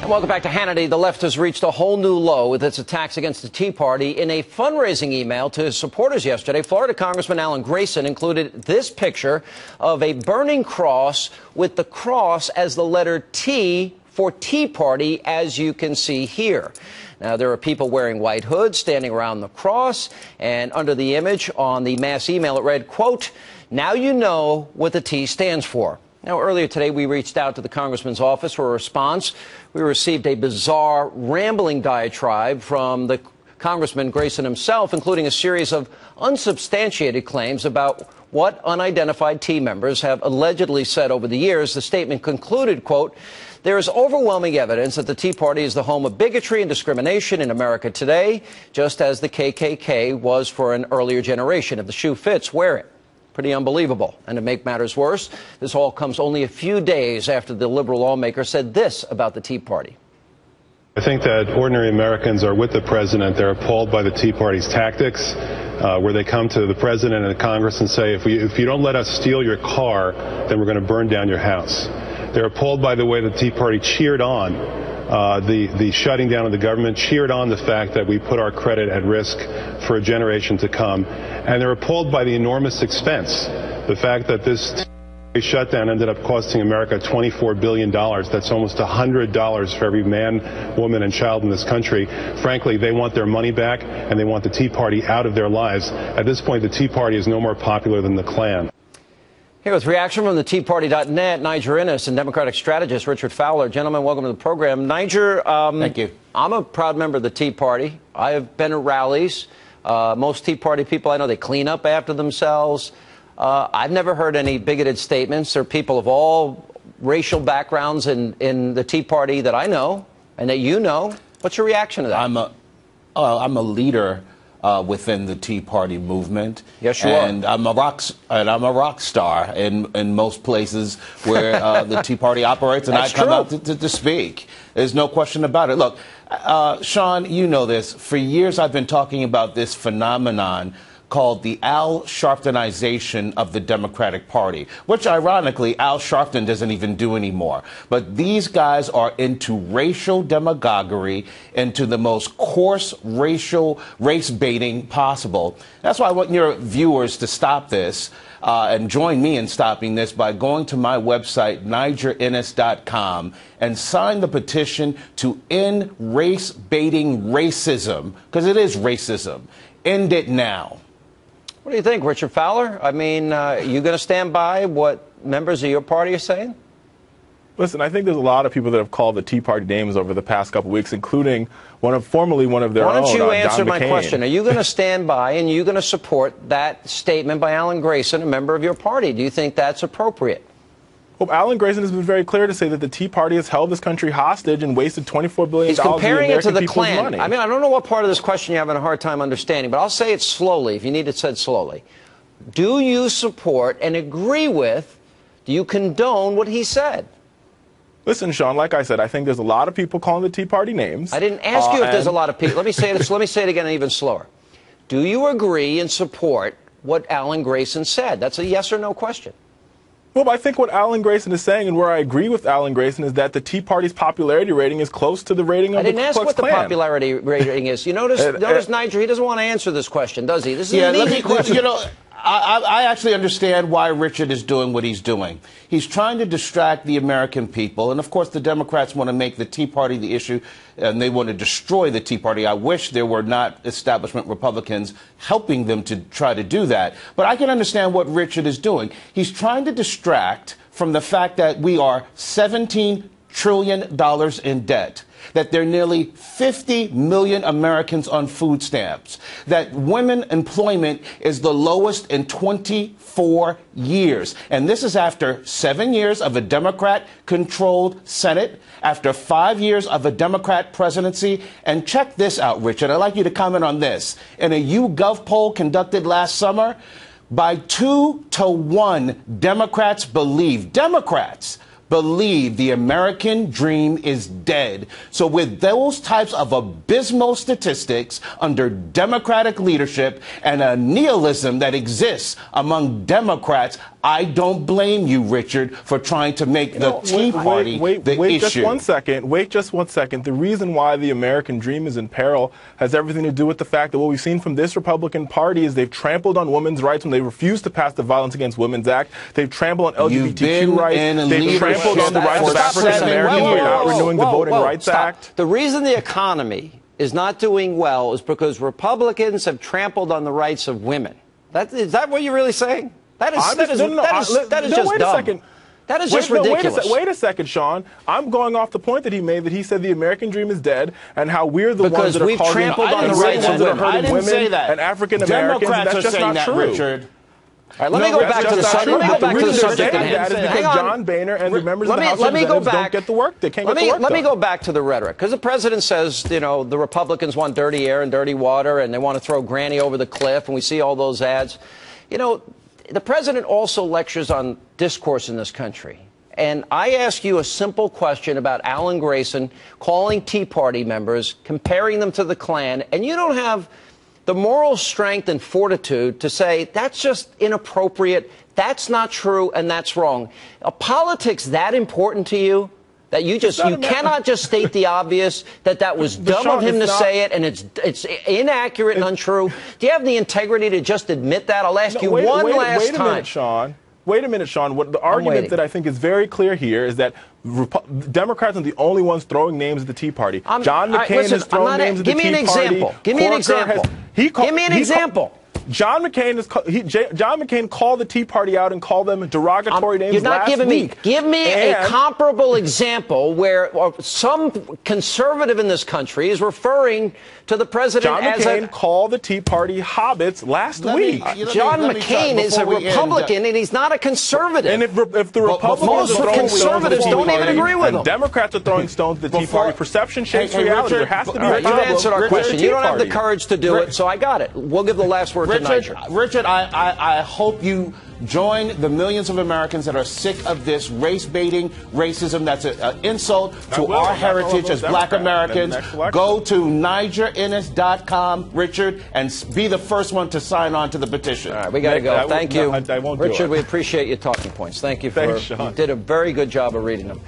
Welcome back to Hannity. The left has reached a whole new low with its attacks against the Tea Party. In a fundraising email to his supporters yesterday, Florida Congressman Alan Grayson included this picture of a burning cross with the cross as the letter T for Tea Party, as you can see here. Now, there are people wearing white hoods standing around the cross, and under the image on the mass email, it read, quote, "Now you know what the T stands for." Now, earlier today, we reached out to the congressman's office for a response. We received a bizarre, rambling diatribe from the Congressman Grayson himself, including a series of unsubstantiated claims about what unidentified Tea members have allegedly said over the years. The statement concluded, quote, "There is overwhelming evidence that the Tea Party is the home of bigotry and discrimination in America today, just as the KKK was for an earlier generation. If the shoe fits, wear it." Pretty unbelievable. And to make matters worse, this all comes only a few days after the liberal lawmaker said this about the Tea Party. I think that ordinary Americans are with the president. They're appalled by the Tea Party's tactics, where they come to the president and the Congress and say, if you don't let us steal your car, then we're going to burn down your house. They're appalled by the way the Tea Party cheered on the shutting down of the government, cheered on the fact that we put our credit at risk for a generation to come. And they're appalled by the enormous expense. The fact that this shutdown ended up costing America $24 billion. That's almost $100 for every man, woman, and child in this country. Frankly, they want their money back, and they want the Tea Party out of their lives. At this point, the Tea Party is no more popular than the Klan. Here with reaction from the TeaParty.net, Niger Innes and Democratic strategist Richard Fowler. Gentlemen, welcome to the program. Niger, thank you. I'm a proud member of the Tea Party. I have been at rallies. Most Tea Party people I know, they clean up after themselves. I've never heard any bigoted statements. There are people of all racial backgrounds in the Tea Party that I know and that you know. What's your reaction to that? I'm a leader within the Tea Party movement. Yes, you are. And I'm a rock star in most places where the Tea Party operates, and I come out to speak. There's no question about it. Look, Sean, you know this. For years, I've been talking about this phenomenon called the Al Sharptonization of the Democratic Party, which ironically Al Sharpton doesn't even do anymore. But these guys are into racial demagoguery, into the most coarse race baiting possible. That's why I want your viewers to stop this and join me in stopping this by going to my website, nigerinnes.com, and sign the petition to end race baiting racism, because it is racism. End it now. What do you think, Richard Fowler? I mean, you going to stand by what members of your party are saying? Listen, I think there's a lot of people that have called the Tea Party names over the past couple of weeks, including formerly one of their own, Why don't you answer my McCain. question? Are you going to stand by and you going to support that statement by Alan Grayson, a member of your party? Do you think that's appropriate? Well, Alan Grayson has been very clear to say that the Tea Party has held this country hostage and wasted $24 billion He's comparing of it to the people's Klan. money. I mean, I don't know what part of this question you're having a hard time understanding, but I'll say it slowly if you need it said slowly. Do you support and agree with, do you condone what he said? Listen, Sean, like I said, I think there's a lot of people calling the Tea Party names. I didn't ask you if there's a lot of people. Let me say it again even slower. Do you agree and support what Alan Grayson said? That's a yes or no question. Well, I think what Alan Grayson is saying, and where I agree with Alan Grayson, is that the Tea Party's popularity rating is close to the rating of the Ku Klux Klan. I didn't ask what the popularity rating is. You notice Niger, he doesn't want to answer this question, does he? This is an easy question. You know, I actually understand why Richard is doing what he's doing. He's trying to distract the American people. And, of course, the Democrats want to make the Tea Party the issue, and they want to destroy the Tea Party. I wish there were not establishment Republicans helping them to try to do that. But I can understand what Richard is doing. He's trying to distract from the fact that we are $17 trillion in debt, that there are nearly 50 million Americans on food stamps, that women employment is the lowest in 24 years. And this is after 7 years of a Democrat-controlled Senate, after 5 years of a Democrat presidency. And check this out, Richard. I'd like you to comment on this. In a YouGov poll conducted last summer, by 2-to-1, Democrats believe the American dream is dead. So with those types of abysmal statistics under Democratic leadership and a nihilism that exists among Democrats, I don't blame you, Richard, for trying to make the Tea Party the issue. Just 1 second. Wait just 1 second. The reason why the American dream is in peril has everything to do with the fact that what we've seen from this Republican Party is they've trampled on women's rights when they refused to pass the Violence Against Women's Act. They've trampled on LGBTQ rights. They've trampled on the rights of African Americans by not renewing the Voting Rights Act. The reason the economy is not doing well is because Republicans have trampled on the rights of women. Is that what you're really saying? That is just dumb. That is just ridiculous. Wait a second, Sean. I'm going off the point that he made, that he said the American dream is dead and how we're the ones that are trampled on the rights of women. hurting women and African Americans. That's just not true. Richard. All right, let me go back to the subject. Let me go back to the subject at hand. That is because John Boehner and the members of the House of Representatives don't get the work. They can't get the work done. Let me go back to the rhetoric, because the president says, you know, the Republicans want dirty air and dirty water, and they want to throw Granny over the cliff, and we see all those ads. You know, the president also lectures on discourse in this country. And I ask you a simple question about Alan Grayson calling Tea Party members, comparing them to the Klan, and you don't have the moral strength and fortitude to say that's just inappropriate, that's not true, and that's wrong. Are politics that important to you? That you cannot just state the obvious, that was dumb of him to say it, and it's inaccurate and untrue. Do you have the integrity to just admit that? I'll ask you one last time. Wait a minute, Sean. The argument that I think is very clear here is that Democrats are the only ones throwing names at the Tea Party. John McCain has thrown names at the Tea Party. Give me an example. Give me an example. John McCain called the Tea Party out and called them derogatory names last week. You're not giving me. Give me a comparable example where some conservative in this country is referring to the president as John McCain called the Tea Party hobbits last week. John McCain is a Republican and he's not a conservative. And if the Republicans most conservatives don't even agree with him. Democrats are throwing stones at the Tea Party. Perception shapes reality. There has to be a problem. You've answered our question. You don't have the courage to do it, so I got it. We'll give the last word to Niger. Richard, I hope you join the millions of Americans that are sick of this race-baiting racism. That's an insult to our heritage as black Americans. Go to NigerInnis.com, Richard, and be the first one to sign on to the petition. All right, we got to go. Thank you. I won't Richard, we appreciate your talking points. Thank you for, you did a very good job of reading them.